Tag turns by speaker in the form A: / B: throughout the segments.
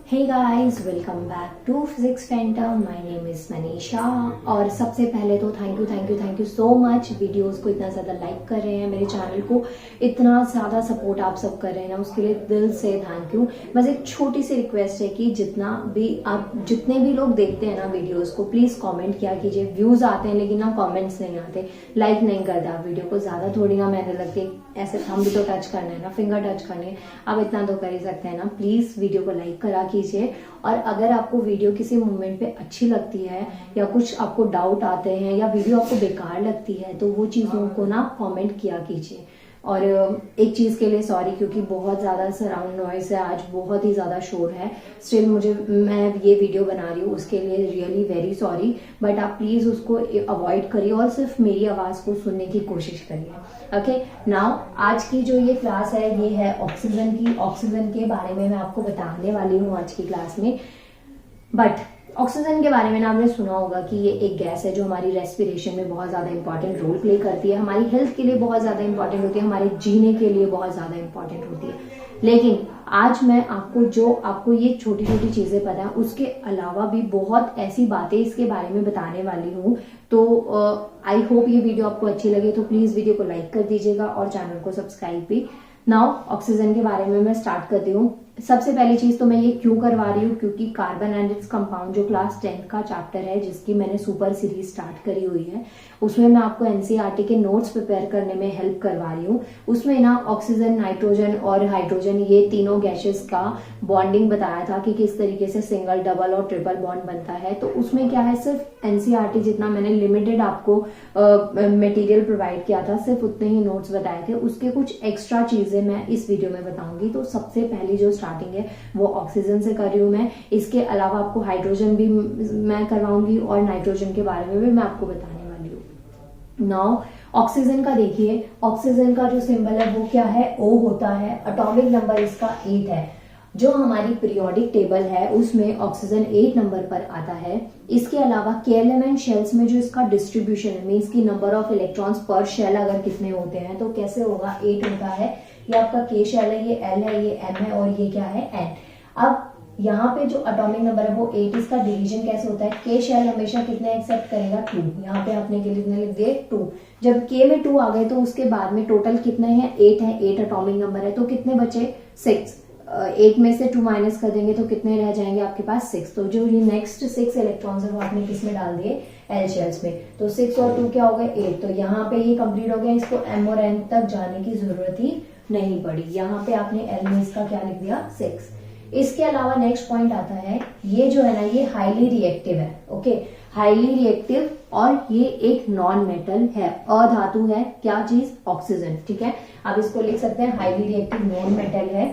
A: Hey guys, welcome back to physics phantom. My name is Manisha. और सबसे पहले तो thank you so much. Videos को इतना ज्यादा लाइक कर रहे हैं, मेरे चैनल को इतना ज्यादा सपोर्ट आप सब कर रहे हैं ना, उसके लिए दिल से थैंक यू। बस एक छोटी सी रिक्वेस्ट है कि जितने भी लोग देखते हैं ना वीडियोस को, प्लीज कॉमेंट किया कीजिए। व्यूज आते हैं लेकिन ना कॉमेंट्स नहीं आते, लाइक नहीं करते आप वीडियो को। ज्यादा थोड़ी ना मेहनत लगती है, ऐसे थंब भी तो टच करना है ना, फिंगर टच करनी है, आप इतना तो कर ही सकते हैं ना। प्लीज वीडियो को लाइक करा कीजिए। और अगर आपको वीडियो किसी मोमेंट पे अच्छी लगती है या कुछ आपको डाउट आते हैं या वीडियो आपको बेकार लगती है तो वो चीजों को ना कमेंट किया कीजिए। और एक चीज के लिए सॉरी, क्योंकि बहुत ज्यादा सराउंड नॉइस है, आज बहुत ही ज्यादा शोर है। स्टिल मैं ये वीडियो बना रही हूँ, उसके लिए रियली वेरी सॉरी। बट आप प्लीज उसको अवॉइड करिए और सिर्फ मेरी आवाज को सुनने की कोशिश करिए। ओके, नाउ आज की जो ये क्लास है ये है ऑक्सीजन की। ऑक्सीजन के बारे में मैं आपको बताने वाली हूँ आज की क्लास में। बट ऑक्सीजन के बारे में ना आपने सुना होगा कि ये एक गैस है जो हमारी रेस्पिरेशन में बहुत ज्यादा इंपॉर्टेंट रोल प्ले करती है, हमारी हेल्थ के लिए बहुत ज्यादा इंपॉर्टेंट होती है, हमारे जीने के लिए बहुत ज्यादा इंपॉर्टेंट होती है। लेकिन आज मैं आपको ये छोटी छोटी चीजें पता है, उसके अलावा भी बहुत ऐसी बातें इसके बारे में बताने वाली हूँ। तो आई होप ये वीडियो आपको अच्छी लगे, तो प्लीज वीडियो को लाइक कर दीजिएगा और चैनल को सब्सक्राइब भी। नाउ ऑक्सीजन के बारे में मैं स्टार्ट करती हूँ। सबसे पहली चीज तो मैं ये क्यों करवा रही हूँ, क्योंकि कार्बन एंड इट्स कंपाउंड जो क्लास 10 का चैप्टर है, जिसकी मैंने सुपर सीरीज स्टार्ट करी हुई है, उसमें मैं आपको एनसीईआरटी के नोट्स प्रिपेयर करने में हेल्प करवा रही हूँ। उसमें ना ऑक्सीजन, नाइट्रोजन और हाइड्रोजन, ये तीनों गैसेस का बॉन्डिंग बताया था कि किस तरीके से सिंगल, डबल और ट्रिपल बॉन्ड बनता है। तो उसमें क्या है, सिर्फ एनसीईआरटी जितना मैंने लिमिटेड आपको मटेरियल प्रोवाइड किया था, सिर्फ उतने ही नोट्स बताए थे। उसके कुछ एक्स्ट्रा चीजें मैं इस वीडियो में बताऊंगी। तो सबसे पहली जो स्टार्टिंग है वो ऑक्सीजन से कर रही हूँ मैं। इसके अलावा आपको हाइड्रोजन भी मैं करवाऊंगी और नाइट्रोजन के बारे में भी मैं आपको बताने वाली हूँ। नाउ ऑक्सीजन का देखिए, ऑक्सीजन का जो सिंबल है वो क्या है, O होता है। एटॉमिक नंबर इसका 8 है। जो हमारी पीरियोडिक टेबल है उसमें ऑक्सीजन 8 नंबर पर आता है। इसके अलावा KLM शेल्स में जो इसका डिस्ट्रीब्यूशन है, मीन्स की नंबर ऑफ इलेक्ट्रॉन्स पर शेल अगर कितने होते हैं तो कैसे होगा, 8 होता है। ये आपका K शेल है, ये L है, ये M है और ये क्या है, N। अब यहाँ पे जो एटॉमिक नंबर है वो 8, इसका डिवीजन कैसे होता है, K शेल हमेशा कितने एक्सेप्ट करेगा, 2। यहाँ पे आपने के लिए लिख दिए 2। जब K में 2 आ गए तो उसके बाद में टोटल कितने हैं, 8 है। 8 एटॉमिक नंबर है तो कितने बचे, 6। 8 में से 2 माइनस कर देंगे तो कितने रह जाएंगे आपके पास, 6। तो जो ये नेक्स्ट 6 इलेक्ट्रॉन्स है वो आपने किस में डाल दिए, L शेल्स में। तो 6 और 2 क्या हो गए, 8। तो यहाँ पे ये कंप्लीट हो गया, इसको M और N तक जाने की जरूरत ही नहीं पड़ी। यहाँ पे आपने L में इसका क्या लिख दिया, 6। इसके अलावा नेक्स्ट पॉइंट आता है, ये जो है ना ये हाईली रिएक्टिव है। ओके, हाईली रिएक्टिव और ये एक नॉन मेटल है, अधातु है। क्या चीज, ऑक्सीजन। ठीक है, आप इसको लिख सकते हैं हाईली रिएक्टिव नॉन मेटल है।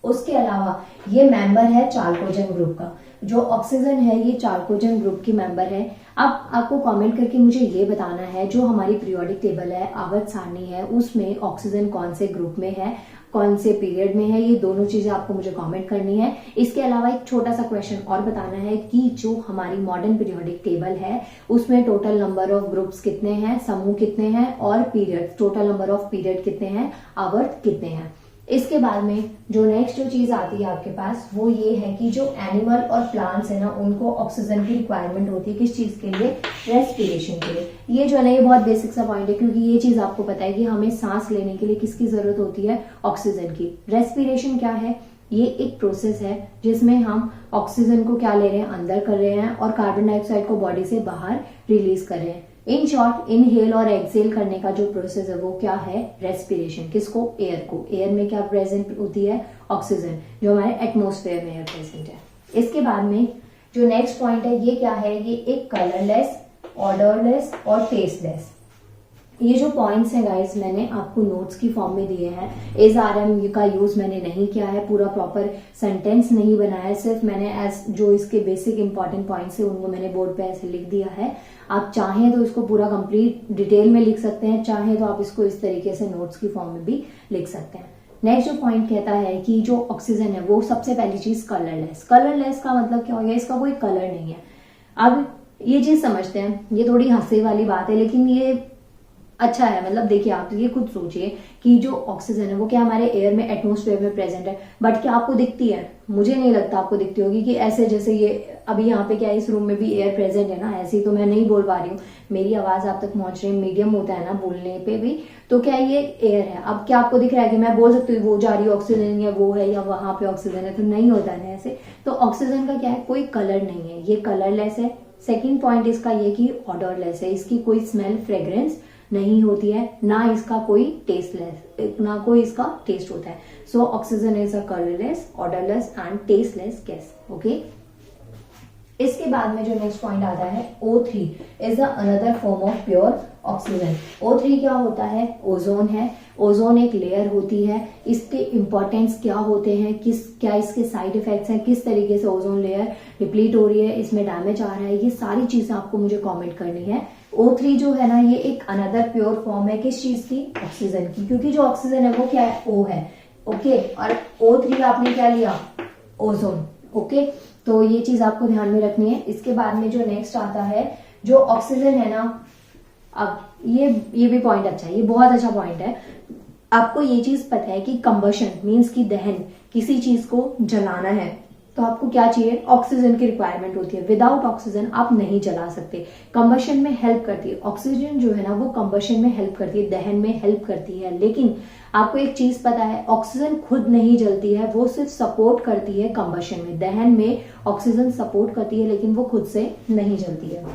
A: उसके अलावा ये मेंबर है चाल्कोजेन ग्रुप का। जो ऑक्सीजन है ये चाल्कोजेन ग्रुप की मेंबर है। अब आपको कमेंट करके मुझे ये बताना है, जो हमारी पीरियोडिक टेबल है, आवर्त सारणी है, उसमें ऑक्सीजन कौन से ग्रुप में है, कौन से पीरियड में है, ये दोनों चीजें आपको मुझे कमेंट करनी है। इसके अलावा एक छोटा सा क्वेश्चन और बताना है कि जो हमारी मॉडर्न पीरियोडिक टेबल है उसमें टोटल नंबर ऑफ ग्रुप्स कितने हैं, समूह कितने हैं और period, total number of period कितने हैं, आवर्त कितने हैं। इसके बाद में जो नेक्स्ट जो चीज आती है आपके पास वो ये है कि जो एनिमल और प्लांट्स है ना, उनको ऑक्सीजन की रिक्वायरमेंट होती है। किस चीज के लिए, रेस्पिरेशन के लिए। ये जो है ना ये बहुत बेसिक सा पॉइंट है, क्योंकि ये चीज आपको पता है कि हमें सांस लेने के लिए किसकी जरूरत होती है, ऑक्सीजन की। रेस्पिरेशन क्या है, ये एक प्रोसेस है जिसमें हम ऑक्सीजन को क्या ले रहे हैं, अंदर कर रहे हैं और कार्बन डाइऑक्साइड को बॉडी से बाहर रिलीज कर रहे हैं। इन शॉर्ट, इनहेल और एक्सेल करने का जो प्रोसेस है वो क्या है, रेस्पिरेशन। किसको, एयर को। एयर में क्या प्रेजेंट होती है, ऑक्सीजन, जो हमारे एटमोस्फेयर में एयर प्रेजेंट है। इसके बाद में जो नेक्स्ट पॉइंट है ये क्या है, ये एक कलरलेस, ऑर्डरलेस और टेस्टलेस। ये जो पॉइंट्स हैं गाइस मैंने आपको नोट्स की फॉर्म में दिए हैं। एसआरएम का यूज मैंने नहीं किया है, पूरा प्रॉपर सेंटेंस नहीं बनाया है, सिर्फ मैंने एज जो इसके बेसिक इंपॉर्टेंट पॉइंट्स है उनको मैंने बोर्ड पे ऐसे लिख दिया है। आप चाहें तो इसको पूरा कंप्लीट डिटेल में लिख सकते हैं, चाहें तो आप इसको इस तरीके से नोट्स की फॉर्म में भी लिख सकते हैं। नेक्स्ट जो पॉइंट कहता है कि जो ऑक्सीजन है वो सबसे पहली चीज कलरलेस। कलरलेस का मतलब क्या हो गया, इसका कोई कलर नहीं है। अब ये चीज समझते हैं, ये थोड़ी हंसी वाली बात है लेकिन ये अच्छा है। मतलब देखिए, आप ये खुद सोचिए कि जो ऑक्सीजन है वो क्या हमारे एयर में, एटमॉस्फेयर में प्रेजेंट है, बट क्या आपको दिखती है? मुझे नहीं लगता आपको दिखती होगी कि ऐसे जैसे ये अभी यहाँ पे क्या है, इस रूम में भी एयर प्रेजेंट है ना, ऐसे ही तो मैं नहीं बोल पा रही हूँ, मेरी आवाज आप तक पहुंच रही है, मीडियम होता है ना बोलने पे भी, तो क्या ये एयर है। अब क्या आपको दिख रहा है कि मैं बोल सकती हूँ वो जा रही है ऑक्सीजन, या वो है, या वहां पे ऑक्सीजन है? तो नहीं होता है ऐसे। तो ऑक्सीजन का क्या है, कोई कलर नहीं है, ये कलरलेस है। सेकेंड पॉइंट इसका ये कि ऑर्डरलेस है, इसकी कोई स्मेल फ्रेग्रेंस नहीं होती है, ना इसका कोई टेस्टलेस, ना कोई इसका टेस्ट होता है। So oxygen is a colourless, odourless and tasteless gas. Okay, इसके बाद में जो नेक्स्ट पॉइंट आता है, O3 is another form of pure oxygen. O3 क्या होता है? ओजोन है। ओजोन एक लेयर होती है। इसके इंपॉर्टेंस क्या होते हैं, क्या इसके साइड इफेक्ट्स हैं, किस तरीके से ओजोन लेयर डिप्लीट हो रही है, इसमें डैमेज आ रहा है, ये सारी चीजें आपको मुझे कमेंट करनी है। O3 जो है ना, ये एक अनदर प्योर फॉर्म है किस चीज की? ऑक्सीजन की, क्योंकि जो ऑक्सीजन है वो क्या है? O है। ओके, और O3 आपने क्या लिया? ओजोन। ओके, तो ये चीज आपको ध्यान में रखनी है। इसके बाद में जो नेक्स्ट आता है, जो ऑक्सीजन है ना, अब ये भी पॉइंट अच्छा है, ये बहुत अच्छा पॉइंट है। आपको ये चीज पता है कि कंबशन मीन्स की दहन, किसी चीज को जलाना है तो आपको क्या चाहिए? ऑक्सीजन की रिक्वायरमेंट होती है। विदाउट ऑक्सीजन आप नहीं जला सकते। कंबशन में हेल्प करती है ऑक्सीजन जो है ना, वो कंबशन में हेल्प करती है, दहन में हेल्प करती है। लेकिन आपको एक चीज पता है, ऑक्सीजन खुद नहीं जलती है, वो सिर्फ सपोर्ट करती है कंबशन में, दहन में ऑक्सीजन सपोर्ट करती है, लेकिन वो खुद से नहीं जलती है।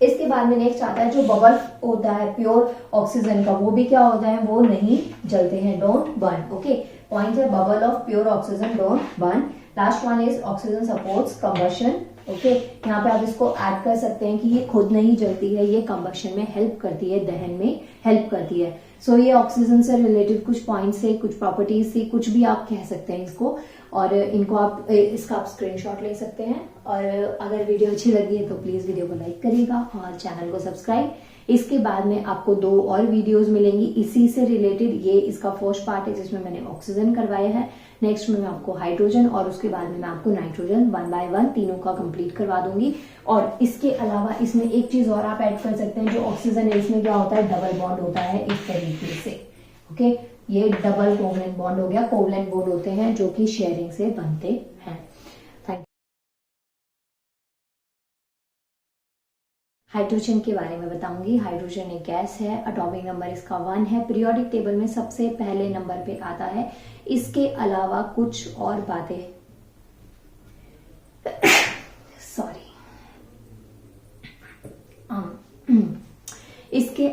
A: इसके बाद में नेक्स्ट आता है जो बबल होता है प्योर ऑक्सीजन का, वो भी क्या होता है? वो नहीं जलते हैं, डोंट बर्न। ओके, पॉइंट है bubble of pure oxygen don't burn. Last one is oxygen supports combustion. Okay, यहाँ पे आप इसको ऐड कर सकते हैं कि ये खुद नहीं जलती है, ये कंबशन में हेल्प करती है, दहन में हेल्प करती है। सो ये ऑक्सीजन से रिलेटेड कुछ पॉइंट्स से, कुछ प्रॉपर्टीज से, कुछ भी आप कह सकते हैं इसको, और इनको आप इसका आप स्क्रीनशॉट ले सकते हैं। और अगर वीडियो अच्छी लगी है तो प्लीज वीडियो को लाइक करिएगा और चैनल को सब्सक्राइब। इसके बाद में आपको 2 और वीडियोस मिलेंगी इसी से रिलेटेड। ये इसका फर्स्ट पार्ट है जिसमें मैंने ऑक्सीजन करवाया है, नेक्स्ट में मैं आपको हाइड्रोजन, और उसके बाद में मैं आपको नाइट्रोजन 1 बाय 1 तीनों का कंप्लीट करवा दूंगी। और इसके अलावा इसमें एक चीज और आप ऐड कर सकते हैं, जो ऑक्सीजन है इसमें क्या होता है? डबल बॉन्ड होता है इस तरीके से। ओके, ये डबल कोवलेंट बॉन्ड हो गया। कोवलेंट बॉन्ड होते हैं जो कि शेयरिंग से बनते हैं। थैंक। हाइड्रोजन के बारे में बताऊंगी। हाइड्रोजन एक गैस है, एटॉमिक नंबर इसका 1 है, पीरियोडिक टेबल में सबसे पहले नंबर पे आता है। इसके अलावा कुछ और बातें सॉरी इसके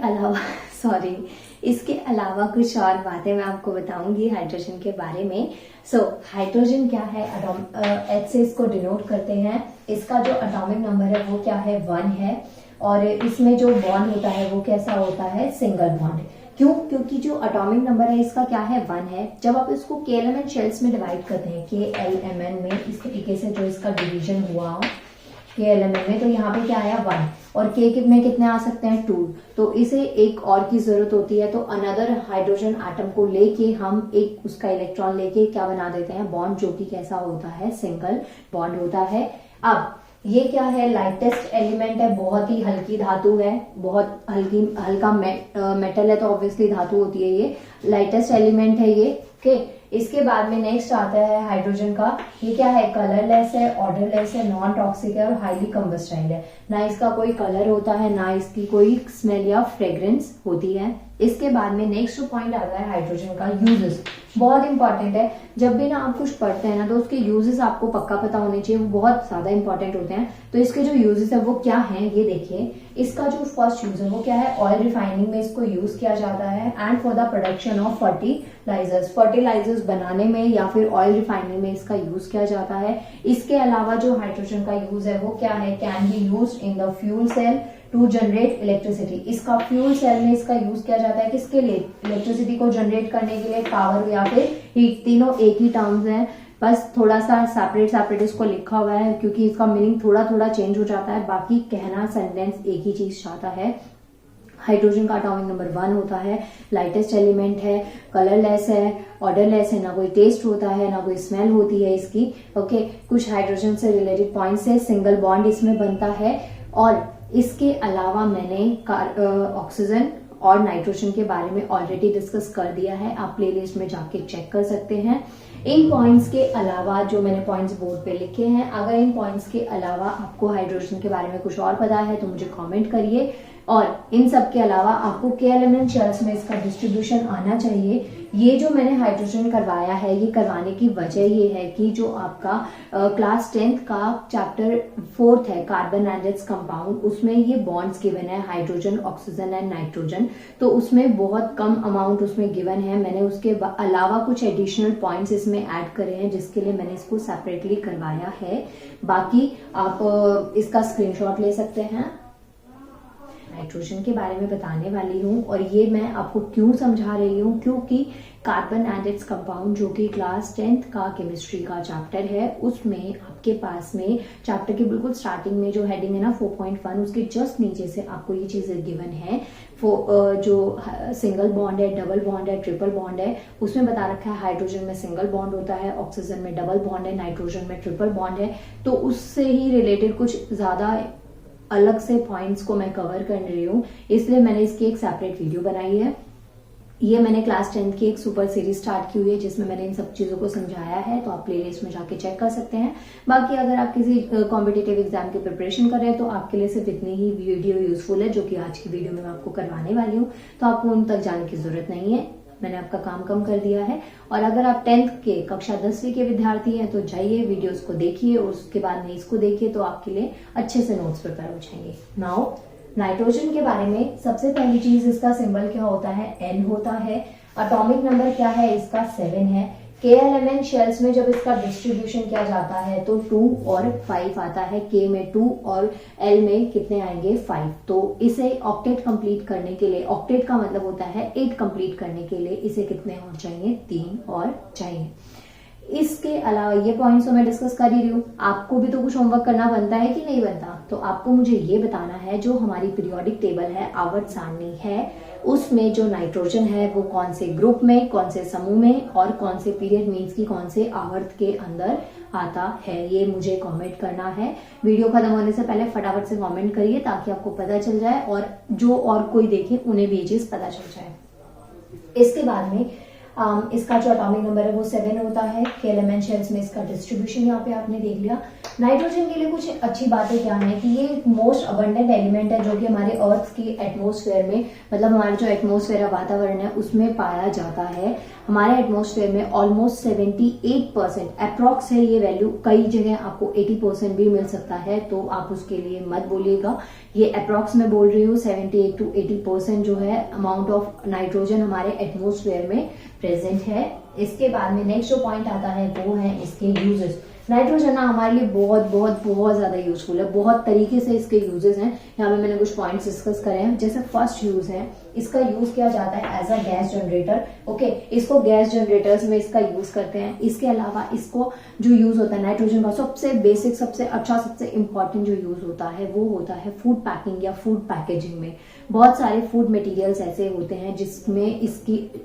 A: अलावा कुछ और बातें मैं आपको बताऊंगी हाइड्रोजन के बारे में। हाइड्रोजन क्या है? H से इसको डिनोट करते हैं। इसका जो एटॉमिक नंबर है वो क्या है? 1 है। और इसमें जो बॉन्ड होता है वो कैसा होता है? Single bond. क्यों? क्योंकि जो एटॉमिक नंबर है इसका क्या है? 1 है। जब आप इसको KLMN शेल्स में डिवाइड करते हैं, KLMN में इस तरीके से जो इसका डिवीजन हुआ KLMN में, तो यहाँ पे क्या आया? 1, और K में कितने आ सकते हैं? 2। तो इसे एक और की जरूरत होती है, तो अनदर हाइड्रोजन एटम को लेके हम एक उसका इलेक्ट्रॉन लेके क्या बना देते हैं? बॉन्ड, जो कि कैसा होता है? सिंगल बॉन्ड होता है। अब ये क्या है? लाइटेस्ट एलिमेंट है, बहुत ही हल्की धातु है, बहुत हल्का मेटल है, तो ऑब्वियसली धातु होती है, ये लाइटेस्ट एलिमेंट है ये। ओके, इसके बाद में नेक्स्ट आता है हाइड्रोजन का। ये क्या है? कलरलेस है, ऑर्डरलेस है, नॉन टॉक्सिक है और हाईली कंबस्टाइल है। ना इसका कोई कलर होता है, ना इसकी कोई स्मेल या फ्रेग्रेंस होती है। इसके बाद में नेक्स्ट पॉइंट आता है हाइड्रोजन का यूजेस। बहुत इंपॉर्टेंट है, जब भी ना आप कुछ पढ़ते हैं ना तो उसके यूजेस आपको पक्का पता होने चाहिए, वो बहुत ज्यादा इंपॉर्टेंट होते हैं। तो इसके जो यूजेस है वो क्या है, ये देखिए। इसका जो फर्स्ट यूज है वो क्या है? ऑयल रिफाइनिंग में इसको यूज किया जाता है, and for the production of fertilisers बनाने में या फिर ऑयल रिफाइनिंग में इसका यूज किया जाता है। इसके अलावा जो हाइड्रोजन का यूज है वो क्या है? Can be use in the fuel cell to generate electricity. इसका फ्यूल सेल में इसका यूज किया जाता है किसके लिए? इलेक्ट्रिसिटी को जनरेट करने के लिए, पावर या फिर हीट, तीनों एक ही टर्म्स हैं, बस थोड़ा सा सेपरेट इसको लिखा हुआ है क्योंकि इसका मीनिंग थोड़ा चेंज हो जाता है, बाकी कहना सेंटेंस एक ही चीज चाहता है। हाइड्रोजन का एटॉमिक नंबर 1 होता है, लाइटेस्ट एलिमेंट है, कलरलेस है, ऑर्डरलेस है, ना कोई टेस्ट होता है, ना कोई स्मेल होती है इसकी। ओके, कुछ हाइड्रोजन से रिलेटेड पॉइंट्स है। सिंगल बॉन्ड इसमें बनता है। और इसके अलावा मैंने ऑक्सीजन और नाइट्रोजन के बारे में ऑलरेडी डिस्कस कर दिया है, आप प्लेलिस्ट में जाके चेक कर सकते हैं। इन पॉइंट्स के अलावा जो मैंने पॉइंट्स बोर्ड पे लिखे हैं, अगर इन पॉइंट्स के अलावा आपको हाइड्रोजन के बारे में कुछ और पता है तो मुझे कमेंट करिए। और इन सब के अलावा आपको के एलिमेंट शेल्स में इसका डिस्ट्रीब्यूशन आना चाहिए। ये जो मैंने हाइड्रोजन करवाया है, ये करवाने की वजह ये है कि जो आपका क्लास 10th का चैप्टर 4th है कार्बन एंड इट्स कंपाउंड, उसमें ये बॉन्ड्स गिवन है हाइड्रोजन, ऑक्सीजन एंड नाइट्रोजन, तो उसमें बहुत कम अमाउंट उसमें गिवन है। मैंने उसके अलावा कुछ एडिशनल पॉइंट्स इसमें ऐड करे हैं जिसके लिए मैंने इसको सेपरेटली करवाया है। बाकी आप इसका स्क्रीनशॉट ले सकते हैं। नाइट्रोजन के बारे में बताने वाली हूँ और ये मैं आपको क्यों समझा रही हूँ, क्योंकि कार्बन एंड इट्स कंपाउंड जो कि क्लास 10th का केमिस्ट्री का चैप्टर है, उसमें आपके पास में चैप्टर के बिल्कुल स्टार्टिंग में जो हेडिंग है ना 4.1, उसके जस्ट नीचे से आपको ये चीजें गिवन है। जो सिंगल बॉन्ड है, डबल बॉन्ड है, ट्रिपल बॉन्ड है, उसमें बता रखा है हाइड्रोजन में सिंगल बॉन्ड होता है, ऑक्सीजन में डबल बॉन्ड है, नाइट्रोजन में ट्रिपल बॉन्ड है। तो उससे ही रिलेटेड कुछ ज्यादा अलग से पॉइंट्स को मैं कवर कर रही हूँ, इसलिए मैंने इसकी एक सेपरेट वीडियो बनाई है। ये मैंने क्लास 10th की एक सुपर सीरीज स्टार्ट की हुई है जिसमें मैंने इन सब चीजों को समझाया है, तो आप प्लेलिस्ट में जाके चेक कर सकते हैं। बाकी अगर आप किसी कॉम्पिटिटिव एग्जाम की प्रिपरेशन कर रहे हैं तो आपके लिए सिर्फ इतनी ही वीडियो यूजफुल है जो कि आज की वीडियो में मैं आपको करवाने वाली हूँ, तो आपको उन तक जाने की जरूरत नहीं है। मैंने आपका काम कम कर दिया है। और अगर आप 10th के कक्षा 10वीं के विद्यार्थी हैं तो जाइए वीडियोस को देखिए और उसके बाद में इसको देखिए, तो आपके लिए अच्छे से नोट्स प्रिपेयर हो जाएंगे। नाउ नाइट्रोजन के बारे में सबसे पहली चीज, इसका सिंबल क्या होता है, N होता है। एटॉमिक नंबर क्या है इसका, 7 है। के एलिमेंट शेल्स में जब इसका डिस्ट्रीब्यूशन किया जाता है तो 2 और 5 आता है। के में 2 और एल में कितने आएंगे, 5। तो इसे ऑक्टेट कंप्लीट करने के लिए, ऑक्टेट का मतलब होता है 8 कंप्लीट करने के लिए इसे कितने और चाहिए, 3 और चाहिए। इसके अलावा ये पॉइंट्स तो मैं डिस्कस कर ही रही हूँ, आपको भी तो कुछ होमवर्क करना बनता है कि नहीं बनता, तो आपको मुझे ये बताना है जो हमारी पीरियोडिक टेबल है, आवर्त सारणी है, उसमें जो नाइट्रोजन है वो कौन से ग्रुप में, कौन से समूह में और कौन से पीरियड मीन्स की कौन से आवर्त के अंदर आता है, ये मुझे कमेंट करना है। वीडियो खत्म होने से पहले फटाफट से कमेंट करिए ताकि आपको पता चल जाए और जो और कोई देखे उन्हें भी ये चीज पता चल जाए। इसके बाद में इसका जो एटॉमिक नंबर है वो 7 होता है। के एलिमेंट शेल्स में इसका डिस्ट्रीब्यूशन यहाँ पे आपने देख लिया। नाइट्रोजन के लिए कुछ अच्छी बातें क्या है कि ये मोस्ट अबंडेंट एलिमेंट है जो कि हमारे अर्थ की एटमॉस्फेयर में, मतलब हमारे जो एटमॉस्फेयर है, वातावरण है, उसमें पाया जाता है। हमारे एटमॉस्फेयर में ऑलमोस्ट 78% अप्रॉक्स है ये वैल्यू, कई जगह आपको 80% भी मिल सकता है, तो आप उसके लिए मत बोलिएगा, ये अप्रॉक्स में बोल रही हूँ। 78 to 80% जो है अमाउंट ऑफ नाइट्रोजन हमारे एटमॉस्फेयर में प्रेजेंट है। इसके बाद में नेक्स्ट जो पॉइंट आता है वो है इसके यूजेस। नाइट्रोजन ना हमारे लिए बहुत बहुत बहुत ज्यादा यूजफुल है, बहुत तरीके से इसके यूजेस हैं। यहाँ पे मैंने कुछ पॉइंट्स डिस्कस करे हैं। जैसे फर्स्ट यूज है, इसका यूज किया जाता है as a gas generator. Okay, इसको गैस जनरेटर्स में इसका यूज करते हैं। इसके अलावा इसको जो यूज होता है नाइट्रोजन का, सबसे बेसिक, सबसे अच्छा, सबसे इंपॉर्टेंट जो यूज होता है वो होता है फूड पैकिंग या फूड पैकेजिंग में। बहुत सारे फूड मटेरियल्स ऐसे होते हैं जिसमें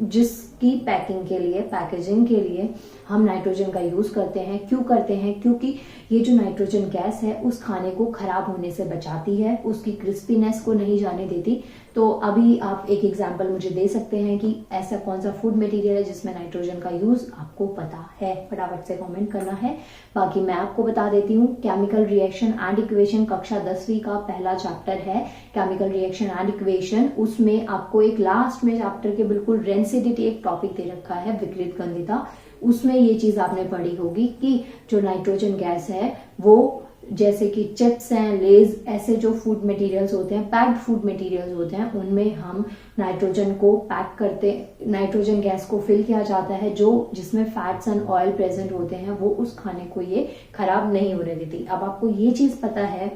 A: जिसकी पैकिंग के लिए, पैकेजिंग के लिए हम नाइट्रोजन का यूज करते हैं। क्यों करते हैं? क्योंकि ये जो नाइट्रोजन गैस है उस खाने को खराब होने से बचाती है, उसकी क्रिस्पीनेस को नहीं जाने देती। तो अभी आप एक एग्जांपल मुझे दे सकते हैं कि ऐसा कौन सा फूड मटेरियल है जिसमें नाइट्रोजन का यूज आपको पता है, फटाफट से कमेंट करना है। बाकी मैं आपको बता देती हूँ, केमिकल रिएक्शन एंड इक्वेशन कक्षा 10वीं का पहला चैप्टर है केमिकल रिएक्शन एंड इक्वेशन। उसमें आपको एक लास्ट में चैप्टर के बिल्कुल रेंसिडिटी एक टॉपिक दे रखा है, विकृत गंधिता। उसमें ये चीज आपने पढ़ी होगी कि जो नाइट्रोजन गैस है वो जैसे कि चिप्स हैं, लेज, ऐसे जो फूड मटेरियल्स होते हैं, पैक्ड फूड मटेरियल्स होते हैं, उनमें हम नाइट्रोजन को पैक करते, नाइट्रोजन गैस को फिल किया जाता है, जो जिसमें फैट्स एंड ऑयल प्रेजेंट होते हैं, वो उस खाने को ये खराब नहीं होने देती। अब आपको ये चीज पता है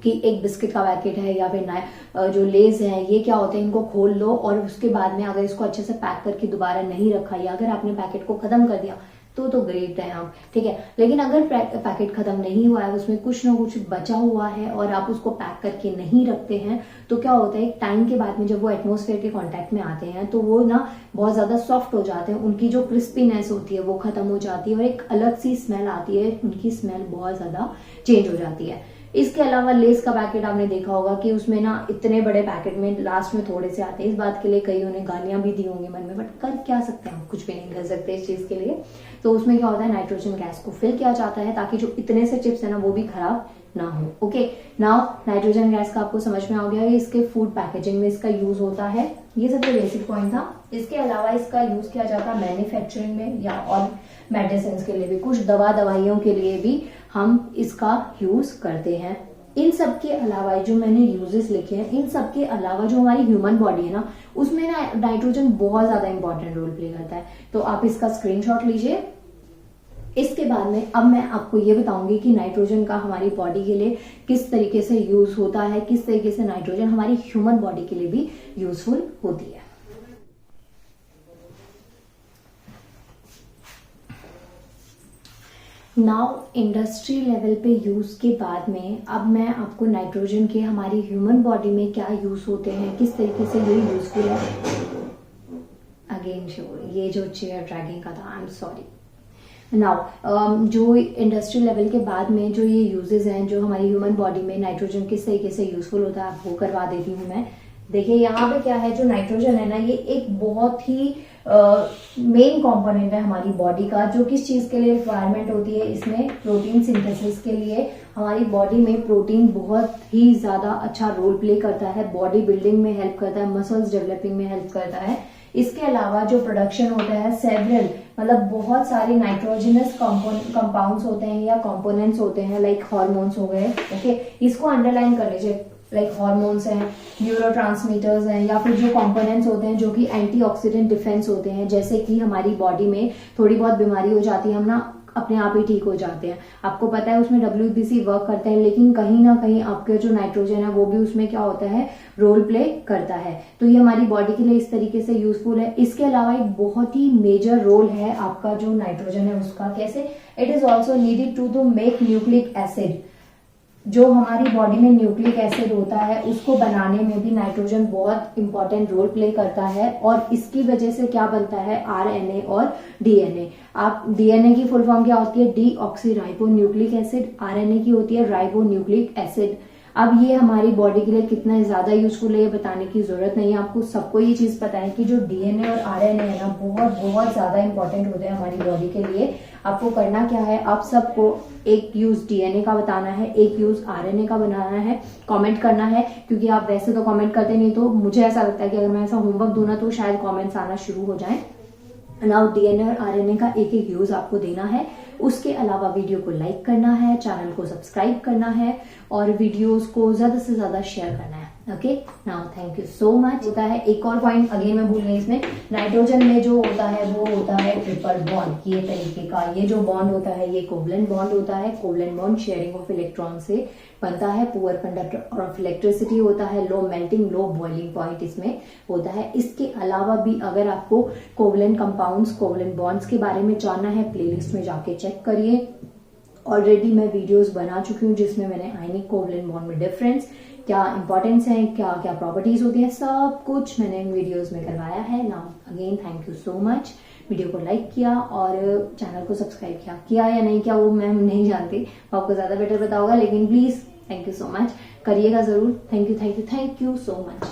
A: कि एक बिस्किट का पैकेट है या फिर जो लेज है, ये क्या होते हैं, इनको खोल लो और उसके बाद में अगर इसको अच्छे से पैक करके दोबारा नहीं रखा या अगर आपने पैकेट को खत्म कर दिया तो ग्रेट है हम, ठीक है। लेकिन अगर पैकेट खत्म नहीं हुआ है, उसमें कुछ ना कुछ बचा हुआ है और आप उसको पैक करके नहीं रखते हैं, तो क्या होता है, एक टाइम के बाद में जब वो एटमॉस्फेयर के कांटेक्ट में आते हैं तो वो ना बहुत ज्यादा सॉफ्ट हो जाते हैं, उनकी जो क्रिस्पीनेस होती है वो खत्म हो जाती है और एक अलग सी स्मेल आती है, उनकी स्मेल बहुत ज्यादा चेंज हो जाती है। इसके अलावा लेस का पैकेट आपने देखा होगा कि उसमें ना इतने बड़े पैकेट में लास्ट में थोड़े से आते हैं। इस बात के लिए कई उन्हें गालियां भी दी होंगी मन में, बट कर क्या सकते हैं, कुछ भी नहीं कर सकते इस चीज के लिए। तो उसमें क्या होता है, नाइट्रोजन गैस को फिल किया जाता है ताकि जो इतने से चिप्स है ना वो भी खराब ना हो। ओके, नाउ नाइट्रोजन गैस का आपको समझ में आ गया है इसके फूड पैकेजिंग में इसका यूज होता है। ये सबसे बेसिक पॉइंट था। इसके अलावा इसका यूज किया जाता है मैन्युफैक्चरिंग में या और मेडिसिन के लिए भी, कुछ दवाइयों के लिए भी हम इसका यूज करते हैं। इन सब के अलावा जो मैंने यूजेस लिखे हैं, इन सब के अलावा जो हमारी ह्यूमन बॉडी है ना उसमें ना नाइट्रोजन बहुत ज्यादा इंपॉर्टेंट रोल प्ले करता है। तो आप इसका स्क्रीनशॉट लीजिए। इसके बाद में अब मैं आपको ये बताऊंगी कि नाइट्रोजन का हमारी बॉडी के लिए किस तरीके से यूज होता है, किस तरीके से नाइट्रोजन हमारी ह्यूमन बॉडी के लिए भी यूजफुल होती है। नाउ इंडस्ट्री लेवल पे यूज के बाद में अब मैं आपको नाइट्रोजन के हमारी ह्यूमन बॉडी में क्या यूज होते हैं, किस तरीके से ये यूजफुल है। अगेन ये जो चेयर ड्रैगिंग का था, आई एम सॉरी। नाउ जो इंडस्ट्री लेवल के बाद में जो ये यूजेस हैं जो हमारी ह्यूमन बॉडी में नाइट्रोजन किस तरीके से यूजफुल होता है वो करवा देती हूँ मैं। देखिए यहाँ पे क्या है, जो नाइट्रोजन है ना ये एक बहुत ही मेन कंपोनेंट है हमारी बॉडी का। जो किस चीज के लिए रिक्वायरमेंट होती है, इसमें प्रोटीन सिंथेसिस के लिए हमारी बॉडी में प्रोटीन बहुत ही ज्यादा अच्छा रोल प्ले करता है, बॉडी बिल्डिंग में हेल्प करता है, मसल्स डेवलपिंग में हेल्प करता है। इसके अलावा जो प्रोडक्शन होता है सेवरल, मतलब बहुत सारे नाइट्रोजनस कंपाउंड्स होते हैं या कंपोनेंट्स होते हैं, लाइक हार्मोन्स हो गए। ओके, इसको अंडरलाइन कर लीजिए, लाइक हार्मोन्स हैं, न्यूरोट्रांसमीटर्स हैं, या फिर जो कंपोनेंट्स होते हैं जो कि एंटीऑक्सीडेंट डिफेंस होते हैं। जैसे कि हमारी बॉडी में थोड़ी बहुत बीमारी हो जाती है, हम ना अपने आप ही ठीक हो जाते हैं। आपको पता है उसमें WBC वर्क करते हैं, लेकिन कहीं ना कहीं आपके जो नाइट्रोजन है वो भी उसमें क्या होता है, रोल प्ले करता है। तो ये हमारी बॉडी के लिए इस तरीके से यूजफुल है। इसके अलावा एक बहुत ही मेजर रोल है आपका जो नाइट्रोजन है उसका। कैसे? It is also needed to make nucleic acid. जो हमारी बॉडी में न्यूक्लिक एसिड होता है उसको बनाने में भी नाइट्रोजन बहुत इंपॉर्टेंट रोल प्ले करता है। और इसकी वजह से क्या बनता है, RNA और DNA। आप DNA की फुल फॉर्म क्या होती है, डीऑक्सीराइबो न्यूक्लिक एसिड। RNA की होती है राइबो न्यूक्लिक एसिड। अब ये हमारी बॉडी के लिए कितना ज्यादा यूजफुल है ये बताने की जरूरत नहीं है, आपको सबको ये चीज पता है कि जो DNA और RNA है ना बहुत बहुत ज्यादा इंपॉर्टेंट होते हैं हमारी बॉडी के लिए। आपको करना क्या है, आप सबको एक यूज DNA का बताना है, एक यूज RNA का बनाना है, कमेंट करना है। क्योंकि आप वैसे तो कमेंट करते नहीं, तो मुझे ऐसा लगता है कि अगर मैं ऐसा होमवर्क दूं ना तो शायद कमेंट्स आना शुरू हो जाएं। नाउ DNA और RNA का एक एक यूज आपको देना है। उसके अलावा वीडियो को लाइक करना है, चैनल को सब्सक्राइब करना है और वीडियोस को ज्यादा से ज्यादा शेयर करना है। Okay, now thank you so much. होता है एक और पॉइंट, अगेन मैं भूल गई, इसमें नाइट्रोजन में जो होता है वो होता है ट्रिपल बॉन्ड। ये तरीके का ये जो बॉन्ड होता है ये कोवलेंट बॉन्ड होता है। Covalent bond sharing of electron से बनता है, पुअर कंडक्टर ऑफ इलेक्ट्रिसिटी होता है, low melting low boiling point इसमें होता है। इसके अलावा भी अगर आपको कोवलेंट कंपाउंड्स, कोवलेंट बॉन्ड्स के बारे में जानना है, प्लेलिस्ट में जाके चेक करिए। ऑलरेडी मैं वीडियोस बना चुकी हूँ जिसमें मैंने आयनिक कोवलेंट बॉन्ड में डिफरेंस, क्या इंपॉर्टेंस है, क्या क्या प्रॉपर्टीज होती है, सब कुछ मैंने इन वीडियोस में करवाया है। Now again thank you so much. Video को लाइक किया और चैनल को सब्सक्राइब किया या नहीं किया वो मैं नहीं जानती, आपको ज्यादा बेटर पता होगा, लेकिन please thank you so much, करिएगा जरूर। Thank you so much.